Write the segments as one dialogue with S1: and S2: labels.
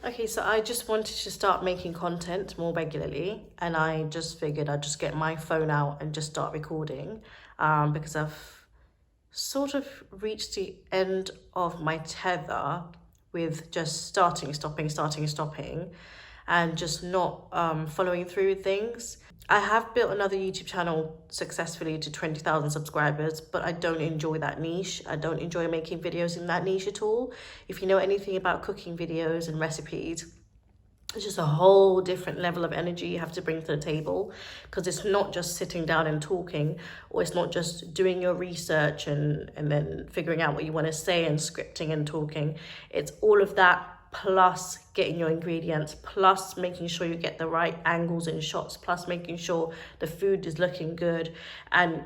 S1: Okay, so I just wanted to start making content more regularly, and I just figured I'd just get my phone out and just start recording, because I've sort of reached the end of my tether with just stopping, and just not following through with things. I have built another YouTube channel successfully to 20,000 subscribers, but I don't enjoy that niche. I don't enjoy making videos in that niche at all. If you know anything about cooking videos and recipes, it's just a whole different level of energy you have to bring to the table, because it's not just sitting down and talking, or it's not just doing your research and then figuring out what you want to say and scripting and talking. It's all of that plus getting your ingredients, plus making sure you get the right angles and shots, plus making sure the food is looking good. And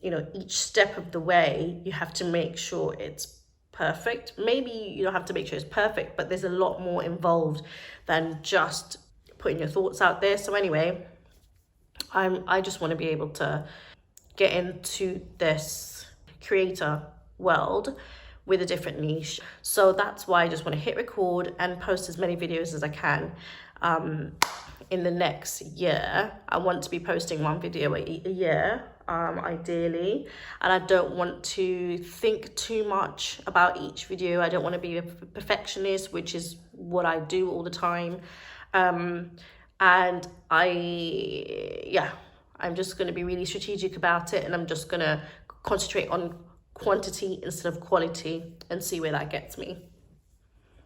S1: each step of the way you have to make sure it's perfect. Maybe you don't have to make sure it's perfect, but there's a lot more involved than just putting your thoughts out there. So anyway, I just want to be able to get into this creator world with a different niche. So that's why I just want to hit record and post as many videos as I can. In the next year, I want to be posting one video a year, ideally, and I don't want to think too much about each video. I don't want to be a perfectionist, which is what I do all the time. And I'm just going to be really strategic about it, and I'm just going to concentrate on quantity instead of quality and see where that gets me.